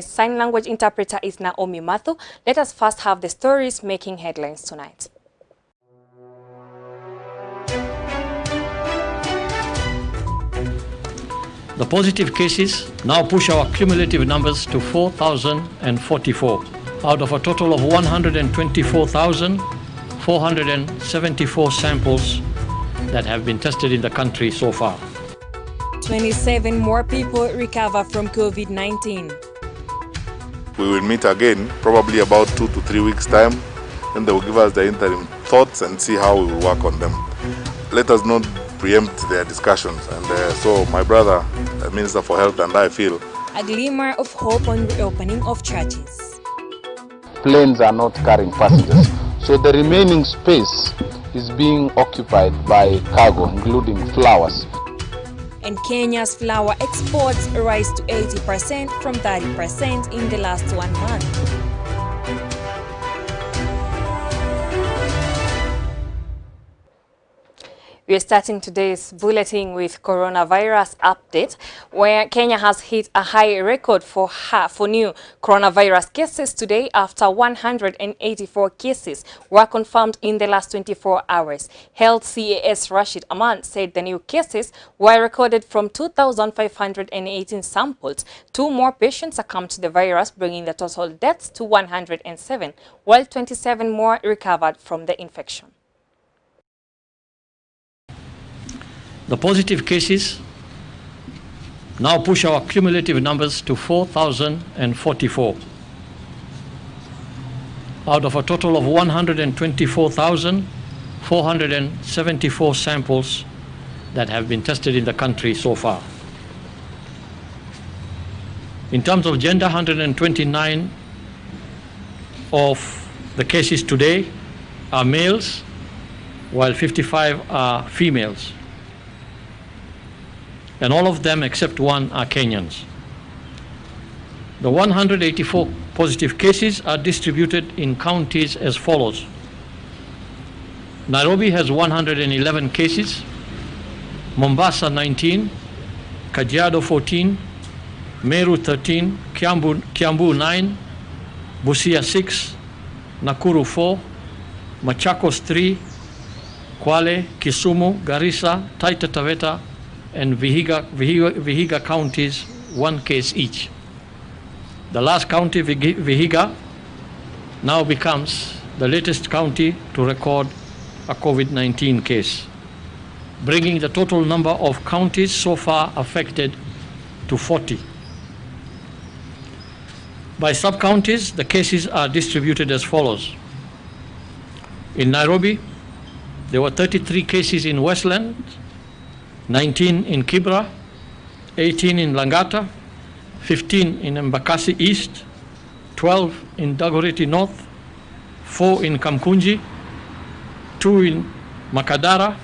Sign language interpreter is Naomi Mathu. Let us first have the stories making headlines tonight. The positive cases now push our cumulative numbers to 4,044 out of a total of 124,474 samples that have been tested in the country so far. 27 more people recover from COVID-19. We will meet again, probably about 2 to 3 weeks' time, and they will give us the interim thoughts and see how we will work on them. Let us not preempt their discussions. And so my brother, the Minister for Health, and I feel a glimmer of hope on reopening of churches. Planes are not carrying passengers, so the remaining space is being occupied by cargo, including flowers. And Kenya's flour exports rise to 80% from 30% in the last 1 month. We are starting today's bulletin with coronavirus update, where Kenya has hit a high record for new coronavirus cases today after 184 cases were confirmed in the last 24 hours. Health CAS Rashid Aman said the new cases were recorded from 2,518 samples. 2 more patients succumbed to the virus, bringing the total deaths to 107, while 27 more recovered from the infection. The positive cases now push our cumulative numbers to 4,044 out of a total of 124,474 samples that have been tested in the country so far. In terms of gender, 129 of the cases today are males, while 55 are females. And all of them except 1 are Kenyans. The 184 positive cases are distributed in counties as follows. Nairobi has 111 cases, Mombasa 19, Kajiado 14, Meru 13, Kiambu 9, Busia 6, Nakuru 4, Machakos 3, Kwale, Kisumu, Garissa, Taita Taveta, and Vihiga counties 1 case each. The last county, Vihiga, now becomes the latest county to record a COVID-19 case, bringing the total number of counties so far affected to 40. By sub-counties, the cases are distributed as follows. In Nairobi, there were 33 cases in Westland, 19 in Kibra, 18 in Langata, 15 in Embakasi East, 12 in Dagoretti North, 4 in Kamkunji, 2 in Makadara,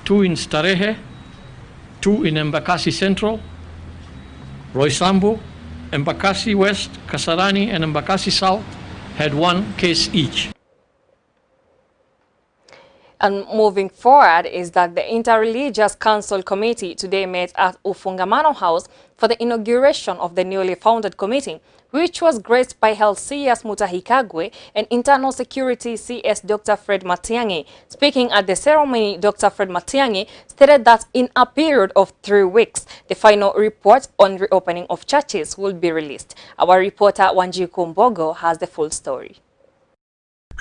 2 in Starehe, 2 in Embakasi Central, Roysambu, Embakasi West, Kasarani, and Embakasi South had 1 case each. And moving forward is that the Interreligious Council Committee today met at Ufungamano House for the inauguration of the newly founded committee, which was graced by Health CS Mutahi Kagwe and Internal Security CS Dr. Fred Matiang'i. Speaking at the ceremony, Dr. Fred Matiang'i stated that in a period of 3 weeks, the final report on reopening of churches will be released. Our reporter Wanjiku Mbogo has the full story.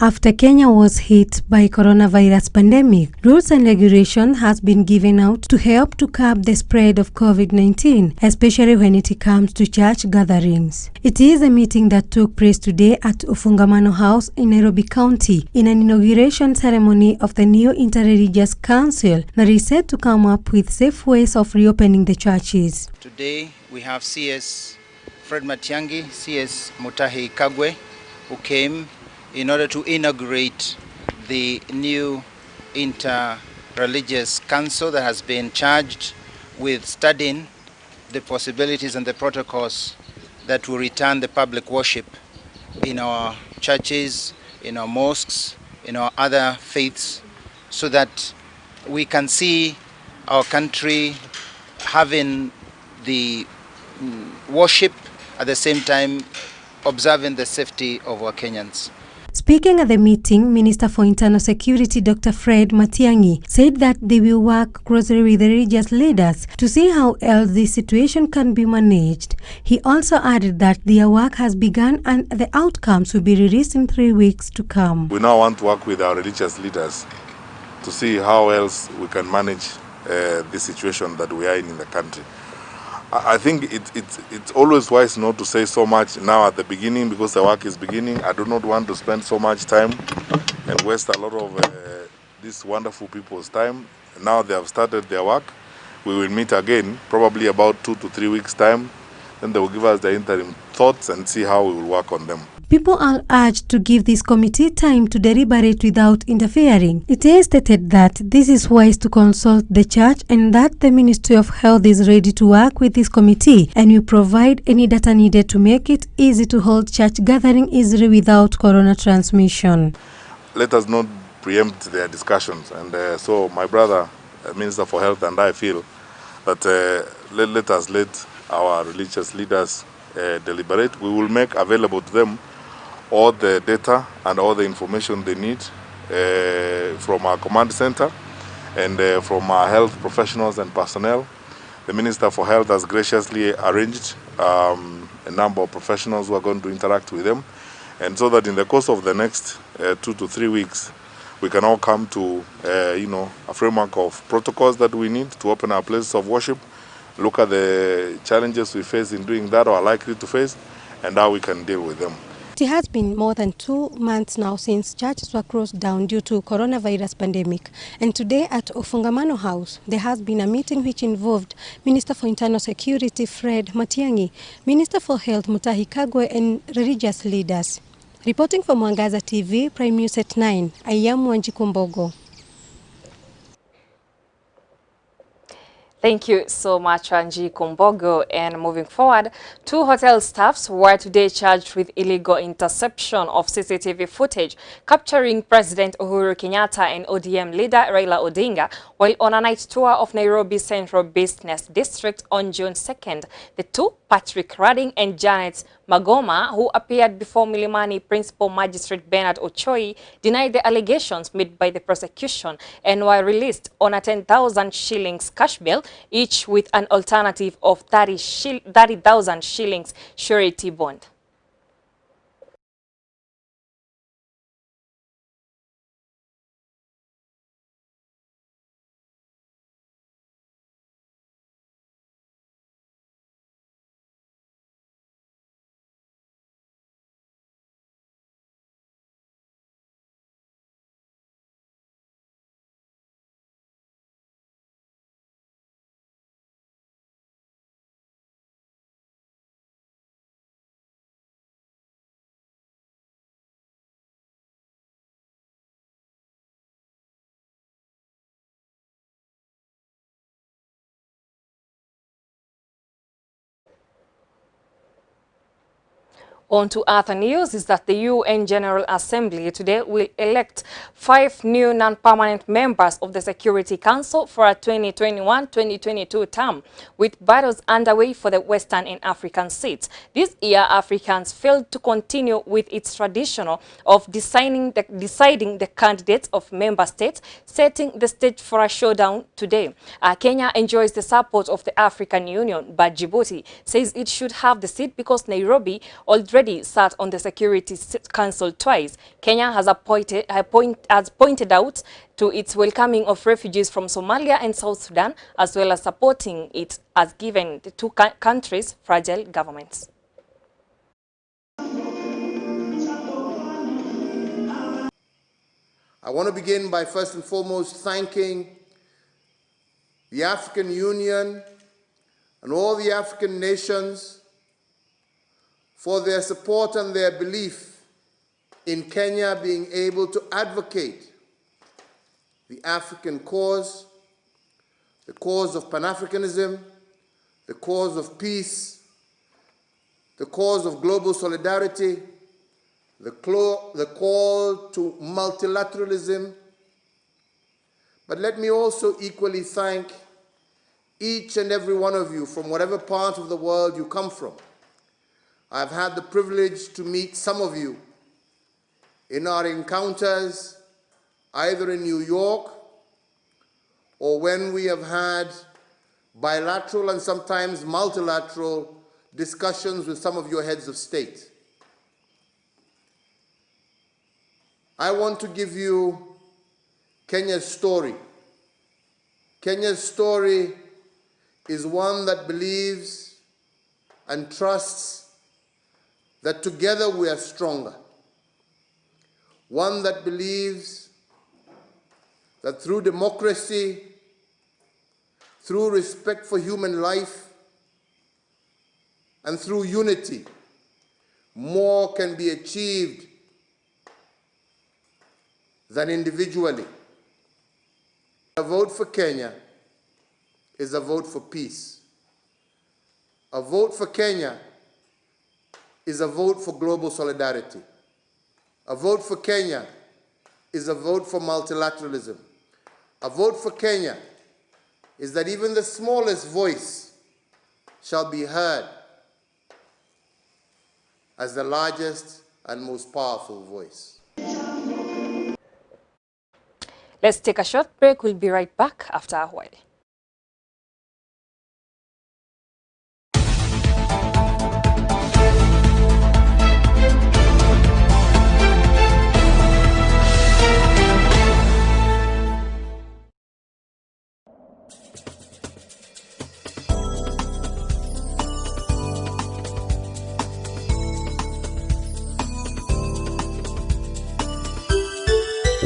After Kenya was hit by coronavirus pandemic, rules and regulations has been given out to help to curb the spread of COVID-19, especially when it comes to church gatherings. It is a meeting that took place today at Ufungamano House in Nairobi County in an inauguration ceremony of the new Interreligious Council that is set to come up with safe ways of reopening the churches. Today we have CS Fred Matiang'i, CS Mutahi Kagwe, who came in order to inaugurate the new Interreligious Council that has been charged with studying the possibilities and the protocols that will return the public worship in our churches, in our mosques, in our other faiths, so that we can see our country having the worship at the same time observing the safety of our Kenyans. Speaking at the meeting, Minister for Internal Security Dr. Fred Matiang'i said that they will work closely with the religious leaders to see how else this situation can be managed. He also added that their work has begun and the outcomes will be released in 3 weeks to come. We now want to work with our religious leaders to see how else we can manage the situation that we are in the country. I think it's always wise not to say so much now at the beginning because the work is beginning. I do not want to spend so much time and waste a lot of these wonderful people's time. Now they have started their work. We will meet again probably about 2 to 3 weeks time. Then they will give us the interim thoughts and see how we will work on them. People are urged to give this committee time to deliberate without interfering. It is stated that this is wise to consult the church and that the Ministry of Health is ready to work with this committee and will provide any data needed to make it easy to hold church gathering easily without corona transmission. Let us not preempt their discussions. And so my brother, Minister for Health, and I feel that let us let our religious leaders deliberate. We will make available to them all the data and all the information they need from our command center and from our health professionals and personnel. The Minister for Health has graciously arranged a number of professionals who are going to interact with them, and so that in the course of the next 2 to 3 weeks, we can all come to a framework of protocols that we need to open our places of worship, look at the challenges we face in doing that or are likely to face, and how we can deal with them. It has been more than 2 months now since churches were closed down due to coronavirus pandemic. And today at Ofungamano House, there has been a meeting which involved Minister for Internal Security Fred Matiang'i, Minister for Health Mutahi Kagwe, and religious leaders. Reporting for Mwangaza TV, Prime News at 9, I am Wanjiku Mbogo. Thank you so much, Angie Kumbogo. And moving forward, 2 hotel staffs were today charged with illegal interception of CCTV footage capturing President Uhuru Kenyatta and ODM leader Raila Odinga while on a night tour of Nairobi Central Business District on June 2nd. The two, Patrick Redding and Janet Magoma, who appeared before Milimani Principal Magistrate Bernard Ochoi, denied the allegations made by the prosecution and were released on a 10,000 shillings cash bail, each with an alternative of 30,000 shillings surety bond. On to other news is that the UN General Assembly today will elect 5 new non-permanent members of the Security Council for a 2021-2022 term, with battles underway for the Western and African seats. This year, Africans failed to continue with its tradition of deciding the candidates of member states, setting the stage for a showdown today. Kenya enjoys the support of the African Union, but Djibouti says it should have the seat because Nairobi already sat on the Security Council twice. Kenya has pointed out to its welcoming of refugees from Somalia and South Sudan, as well as supporting it as given the two countries fragile governments. I want to begin by first and foremost thanking the African Union and all the African nations for their support and their belief in Kenya being able to advocate the African cause, the cause of Pan-Africanism, the cause of peace, the cause of global solidarity, the call to multilateralism. But let me also equally thank each and every one of you from whatever part of the world you come from I've had the privilege to meet some of you in our encounters either in New York or when we have had bilateral and sometimes multilateral discussions with some of your heads of state. I want to give you Kenya's story. Kenya's story is one that believes and trusts that together we are stronger. One that believes that through democracy, through respect for human life, and through unity, more can be achieved than individually. A vote for Kenya is a vote for peace. A vote for Kenya is a vote for global solidarity. A vote for Kenya is a vote for multilateralism. A vote for Kenya is that even the smallest voice shall be heard as the largest and most powerful voice. Let's take a short break. We'll be right back after a while.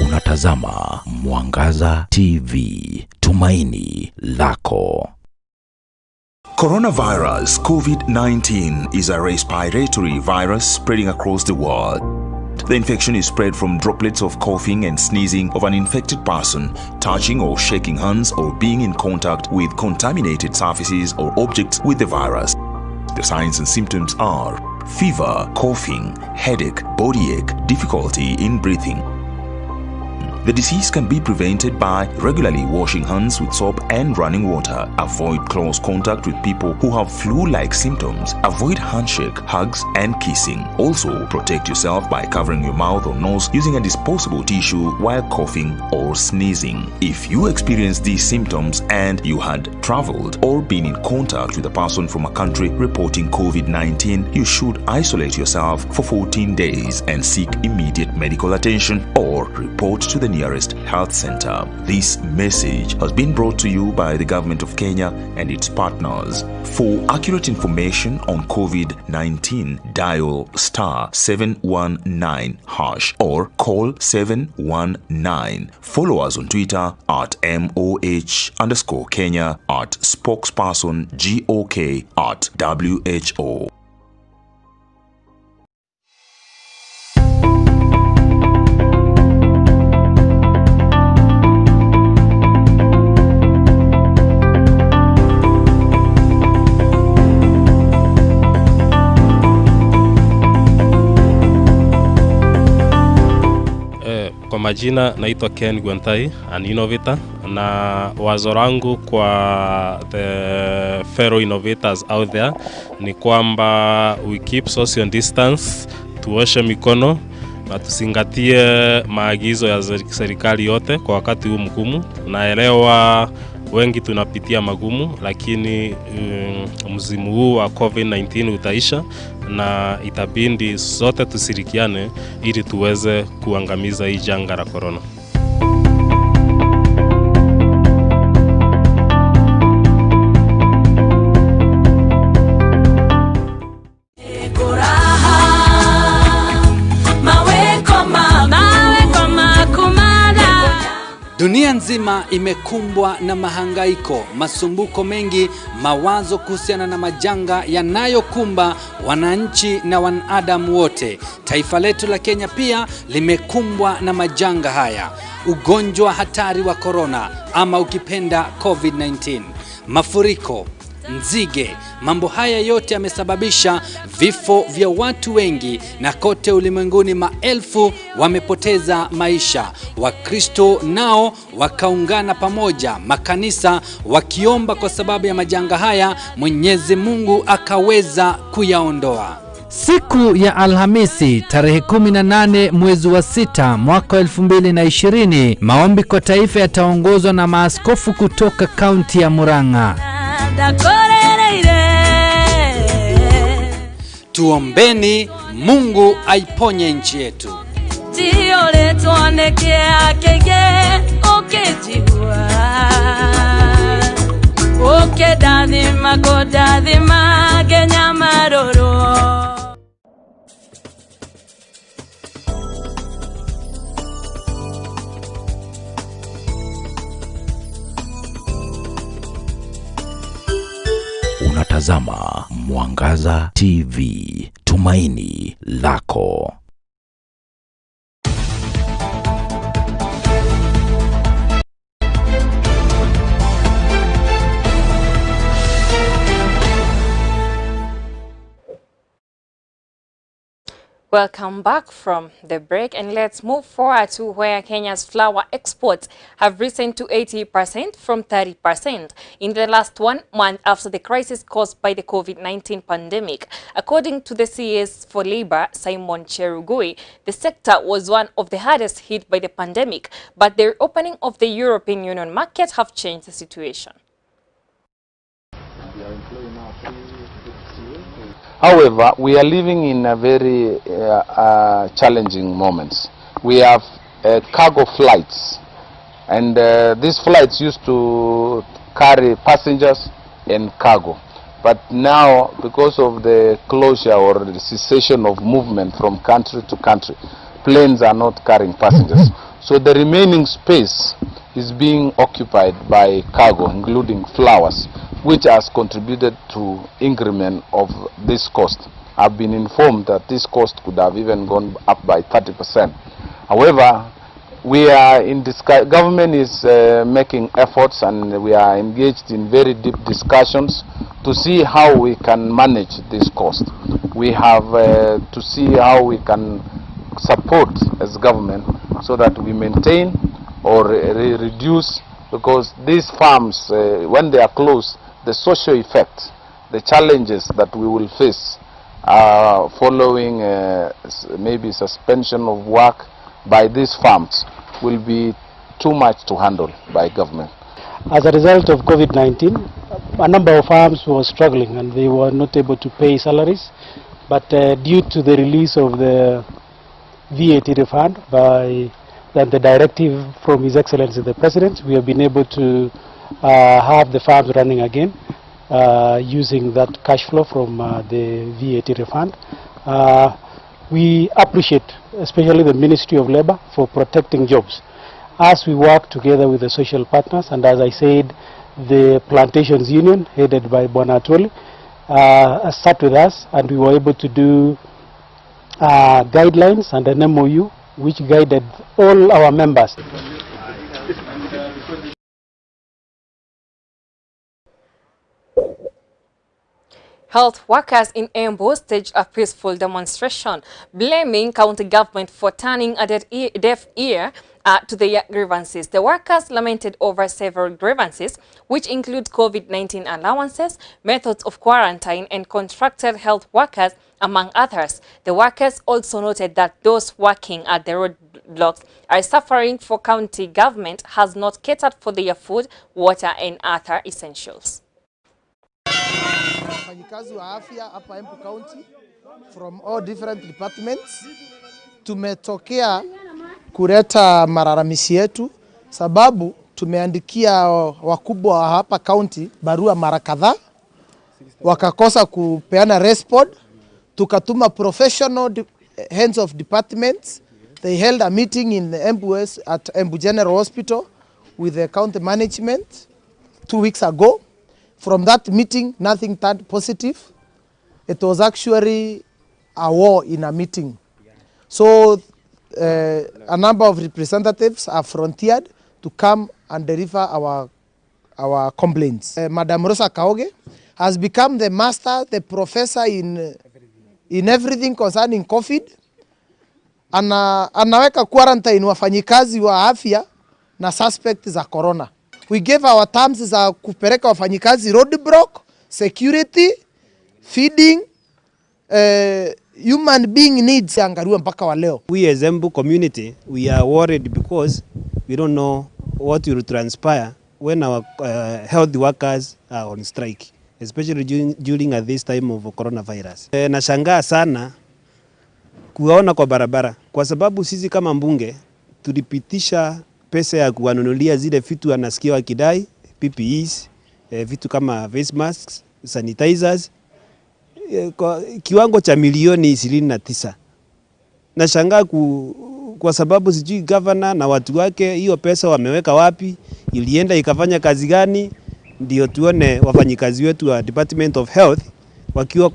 Unatazama Mwangaza TV, tumaini lako. Coronavirus COVID-19 is a respiratory virus spreading across the world. The infection is spread from droplets of coughing and sneezing of an infected person, touching or shaking hands or being in contact with contaminated surfaces or objects with the virus. The signs and symptoms are fever, coughing, headache, body ache, difficulty in breathing. The disease can be prevented by regularly washing hands with soap and running water. Avoid close contact with people who have flu-like symptoms. Avoid handshake, hugs, and kissing. Also, protect yourself by covering your mouth or nose using a disposable tissue while coughing or sneezing. If you experience these symptoms and you had traveled or been in contact with a person from a country reporting COVID-19, you should isolate yourself for 14 days and seek immediate medical attention or report to the nearest health center. This message has been brought to you by the government of Kenya and its partners. For accurate information on COVID-19, dial *719# or call 719. Follow us on Twitter at @MOH_Kenya, at spokesperson GOK, at WHO. Kwa majina naitwa Ken Gwantai, an innovator, na wazo langu kwa the fellow innovators out there ni kwamba we keep social distance, tuoshe mikono na tuzingatie maagizo ya serikali yote kwa wakati huu mgumu. Naelewa wengi tunapitia magumu, lakini msimu huu wa COVID-19 utaisha na itabindi sote tusirikiane ili tuweze kuangamiza hii janga la corona. Dunia nzima imekumbwa na mahangaiko, masumbuko mengi, mawazo kuhusiana na majanga yanayokumba wananchi na wanadamu wote. Taifa letu la Kenya pia limekumbwa na majanga haya. Ugonjwa hatari wa corona ama ukipenda COVID-19, mafuriko, nzige, mambo haya yote yamesababisha vifo vya watu wengi, na kote ulimwenguni maelfu wamepoteza maisha. Wakristo nao wakaungana pamoja, makanisa wakiomba kwa sababu ya majanga haya Mwenyezi Mungu akaweza kuyaondoa. Siku ya Alhamisi tarehe 18 mwezi wa 6 mwaka 2020, maombi kwa taifa yataongozwa na maaskofu kutoka kaunti ya Murang'a. Tuombeni Mungu aiponye nchi yetu. Unatazama Mwangaza TV, tumaini lako. Welcome back from the break, and let's move forward to where Kenya's flour exports have risen to 80% from 30% in the last 1 month after the crisis caused by the COVID-19 pandemic. According to the CS for Labor, Simon Cherugui, the sector was one of the hardest hit by the pandemic, but the opening of the European Union market have changed the situation. However, we are living in a very challenging moments. We have cargo flights, and these flights used to carry passengers and cargo. But now, because of the closure or the cessation of movement from country to country, planes are not carrying passengers. So the remaining space is being occupied by cargo, including flowers, which has contributed to increment of this cost. I've been informed that this cost could have even gone up by 30%. However, we are in government is making efforts, and we are engaged in very deep discussions to see how we can manage this cost. We have to see how we can support as government so that we maintain or reduce, because these farms, when they are closed, the social effects, the challenges that we will face following maybe suspension of work by these farms will be too much to handle by government. As a result of COVID-19, a number of farms were struggling and they were not able to pay salaries, but due to the release of the VAT refund by the directive from His Excellency the President, we have been able to have the farms running again using that cash flow from the VAT refund. We appreciate especially the Ministry of Labor for protecting jobs as we work together with the social partners, and as I said, the Plantations Union headed by Bonatoli sat with us, and we were able to do guidelines and an MOU which guided all our members. Health workers in Embu staged a peaceful demonstration, blaming county government for turning a deaf ear to their grievances. The workers lamented over several grievances, which include COVID-19 allowances, methods of quarantine, and contracted health workers, among others. The workers also noted that those working at the roadblocks are suffering for county government has not catered for their food, water, and other essentials. Wafanyikazi wa afya hapa Embu County from all different departments tumetokea kuleta malalamishi yetu, sababu tumeandikia wakubwa wa hapa county barua mara kadhaa, wakakosa kupeana respond. Tukatuma professional heads of departments. They held a meeting in the Embu at Embu General Hospital with the county management 2 weeks ago. From that meeting, nothing turned positive. It was actually a war in a meeting. So a number of representatives are frontiered to come and deliver our complaints. Madam Rosa Kaoge has become the master, the professor in everything concerning COVID. Anaweka quarantine wafanyikazi wa afya na suspect za corona. We gave our terms za kupeleka wafanyikazi roadblock, security, feeding, human being needs angaliwa mpaka wa leo. We as Embu community, we are worried because we don't know what will transpire when our health workers are on strike, especially during at this time of coronavirus. Nashangaa sana kuwaona kwa barabara kwa sababu sisi kama mbunge tulipitisha pesa ya kuwanunulia zile vitu anasikia wakidai, PPEs, vitu kama face masks, sanitizers, kwa kiwango cha milioni 29. Nashangaa kwa sababu sijui governor na watu wake hiyo pesa wameweka wapi, ilienda ikafanya kazi gani, ndio tuone wafanyikazi wetu wa Department of Health wakiwa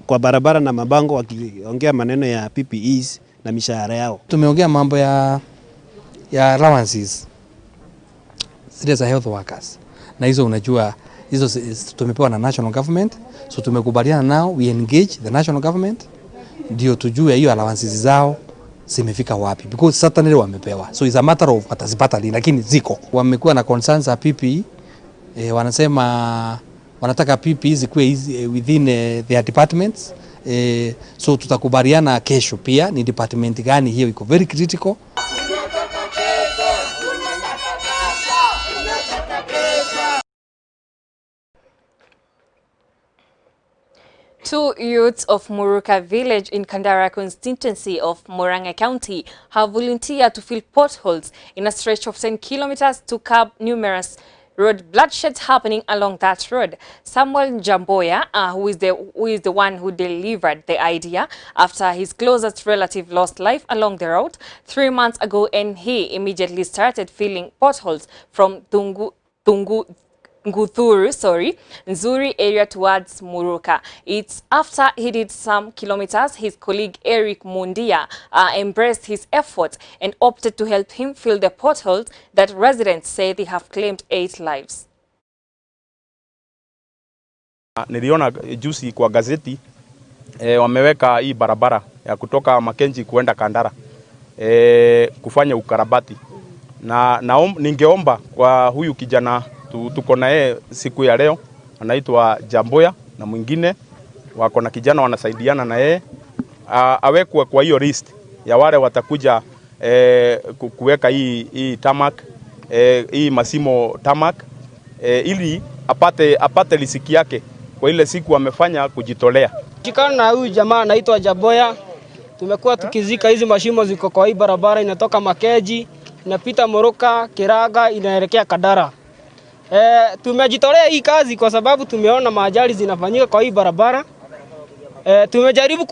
kwa barabara na mabango wakiongea maneno ya PPEs na mishahara yao. Tumeongea mambo ya allowances zile za health workers, na hizo unajua hizo tumepewa na national government, so tumekubaliana nao, we engage the national government ndio tujue hiyo allowances zao zimefika wapi, because certainly wamepewa, so it's a matter of watazipata lini, lakini ziko. Wamekuwa na concerns za PPE, wanasema wanataka PPE zikuwe within their departments, so tutakubaliana kesho pia ni department gani hiyo iko very critical. Two youths of Muruka village in Kandara constituency of Murang'a County have volunteered to fill potholes in a stretch of 10 kilometers to curb numerous road bloodshed happening along that road. Samuel Jamboya, who is the one who delivered the idea after his closest relative lost life along the route 3 months ago, and he immediately started filling potholes from Nzuri area towards Muruka. It's after he did some kilometers, his colleague Eric Mundia embraced his effort and opted to help him fill the potholes that residents say they have claimed 8 lives. Niliona juzi kwa gazeti wameweka hii barabara ya kutoka Makenji kuenda Kandara kufanya ukarabati, na ningeomba kwa huyu kijana tuko na yeye siku ya leo, anaitwa Jamboya na mwingine wako na kijana wanasaidiana na yeye, awekwe kwa hiyo list ya wale watakuja kuweka hii tamak, hii masimo tamak, ili apate lisiki yake kwa ile siku amefanya kujitolea. Shikana na huyu jamaa anaitwa Jamboya, tumekuwa tukizika hizi mashimo ziko kwa hii barabara, inatoka Makeji inapita Muruka, Kiraga, inaelekea Kandara. Tumejitolea hii kazi kwa sababu tumeona maajali zinafanyika kwa hii barabara. Tumejaribu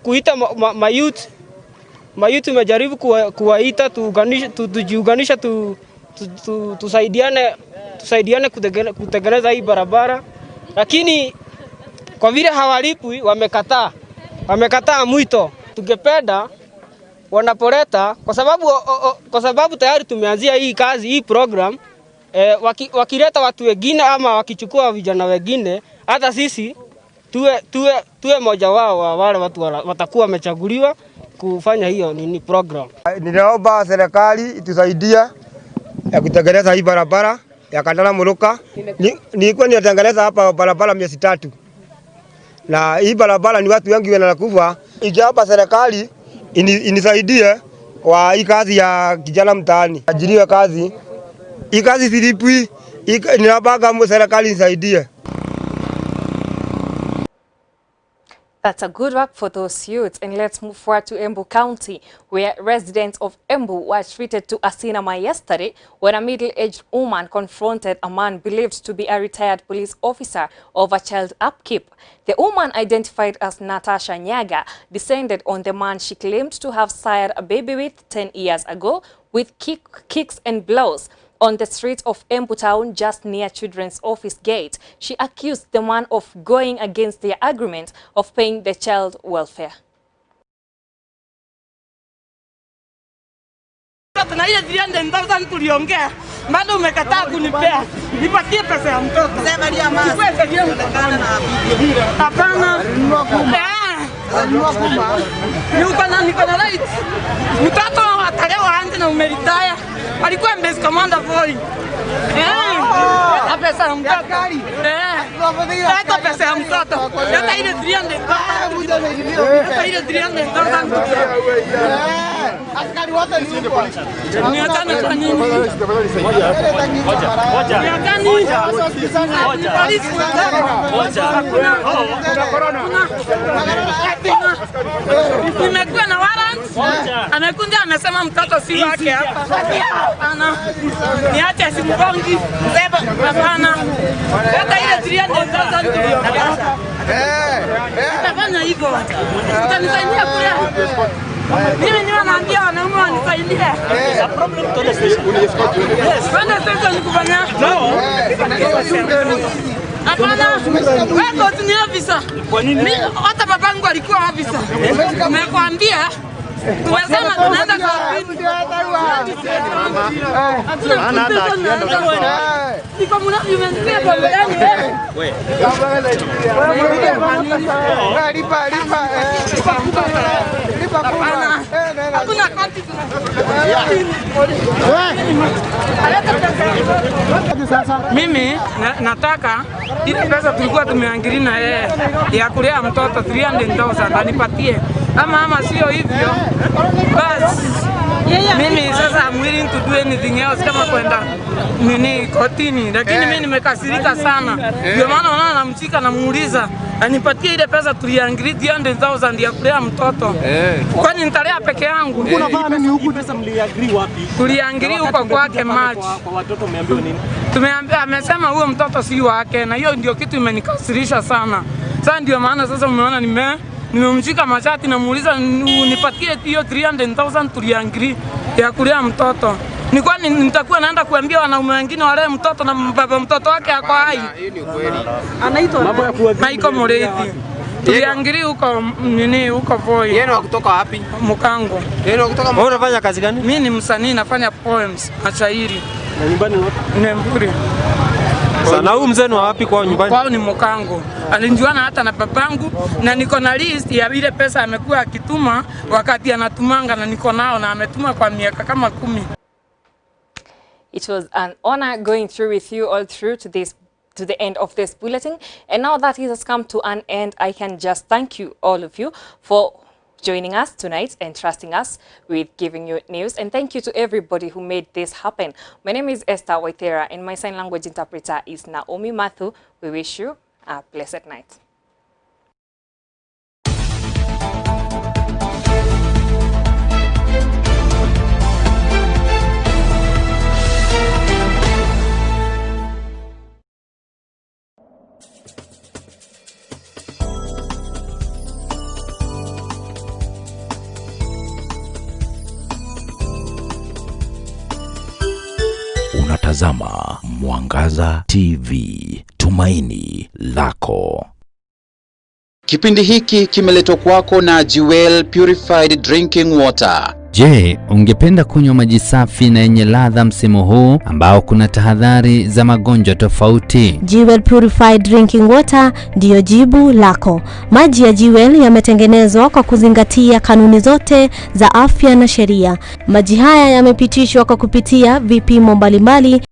kuita mayouth tumejaribu kuwaita tujiunganisha, tusaidiane kutengeneza hii barabara, lakini kwa vile hawalipwi wamekataa mwito. Tungependa wanapoleta kwa sababu tayari tumeanzia hii kazi, hii program, wakileta watu wengine ama wakichukua vijana wengine, hata sisi tuwe moja wao wa wale watu watakuwa wamechaguliwa kufanya hiyo program. Ninaomba serikali itusaidia ya kutengeneza hii barabara ya Kandara Muruka. Nilikuwa ninatengeneza hapa barabara 300. Na hii barabara ni watu wengi wanakufa. Ikiomba serikali inisaidie kwa hii kazi ya kijana mtaani. Ajiriwe kazi. Hii kazi silipwi. Ninaomba serikali inisaidie. That's a good work for those youths. And let's move forward to Embu County, where residents of Embu were treated to a cinema yesterday when a middle-aged woman confronted a man believed to be a retired police officer over child upkeep. The woman, identified as Natasha Nyaga, descended on the man she claimed to have sired a baby with 10 years ago with kicks and blows on the streets of Embu town, just near Children's Office Gate. She accused the man of going against their agreement of paying the child welfare. Bado umekataa kunipea. Nipatie pesa ya mtoto. Hapana. Niko na right. Mtoto atalewa anje na umeritaya. Alikuwa mbezi commander boy. Na pesa ya mtoto. Leta pesa ya mtoto. Leta ile 300,000. Leta ile 300,000. Askari wote ni huko. Niachane kwa nini? Nimekuwa na warrant. Amekuja amesema mtoto si wake hapa. Hapana. Niache simgongi. Hapana. Leta ile 300,000. Utafanya hivyo. Utanisaidia kule. Mimi ni wanaambia wanaume wanisaidie. Problem to the station. Yes. Kwenda station nikufanya? No. Hapana. Wewe tu ni officer. Kwa nini? Mimi hata babangu alikuwa officer. Nimekwambia tumesema tunaenda kwa niko mnaji umenipea kwa gani wewe? Lipa. Hakuna kanti. Mimi nataka ile pesa tulikuwa tumeangilia na yeye ya kulea mtoto 300,000 anipatie. Ama sio hivyo. Basi mimi sasa I'm willing to do anything else kama kwenda kotini, lakini mimi nimekasirika sana. Ndio maana unaona namchika namuuliza anipatie ile pesa tuliangilia 300,000 ya kulea mtoto. Kwani nitalea peke yangu? Unafahamu mimi huku pesa mliagree wapi? Tuliangilia huko kwake March. Kwa watoto umeambiwa nini? Tumeambia amesema huyo mtoto si wake, na hiyo ndio kitu imenikasirisha sana. Sasa ndio maana sasa umeona nimemshika mashati na muuliza nipatie hiyo 300,000 tuliangilia ya kulea mtoto. Ni kwani nitakuwa naenda kuambia wanaume wengine wale mtoto na baba mtoto wake ako hai? Hiyo ni kweli. Anaitwa Michael Morethi. Tuliangilia huko Voi. Yeye ni kutoka wapi? Mukango. Yeye ni kutoka. Wewe unafanya kazi gani? Mimi ni msanii nafanya poems, mashairi. Na nyumbani wapi? Nemburi. Sana huyu mzee ni wapi kwao nyumbani? Kwao ni Mukango. Alinjuana hata na babangu na niko na list ya ile pesa amekuwa akituma wakati anatumanga na niko nao na ametuma kwa miaka kama 10. It was an honor going through with you all through to the end of this bulletin, and now that it has come to an end, I can just thank you all of you for joining us tonight and trusting us with giving you news, and thank you to everybody who made this happen. My name is Esther WAITHERA and my sign language interpreter is Naomi Mathu. We wish you a blessed night. Unatazama Mwangaza TV, tumaini lako. Kipindi hiki kimeletwa kwako na Jewel Purified Drinking Water. Je, ungependa kunywa maji safi na yenye ladha msimu huu ambao kuna tahadhari za magonjwa tofauti? Jewel Purified Drinking Water ndiyo jibu lako. Maji ya Jewel yametengenezwa kwa kuzingatia kanuni zote za afya na sheria. Maji haya yamepitishwa kwa kupitia vipimo mbalimbali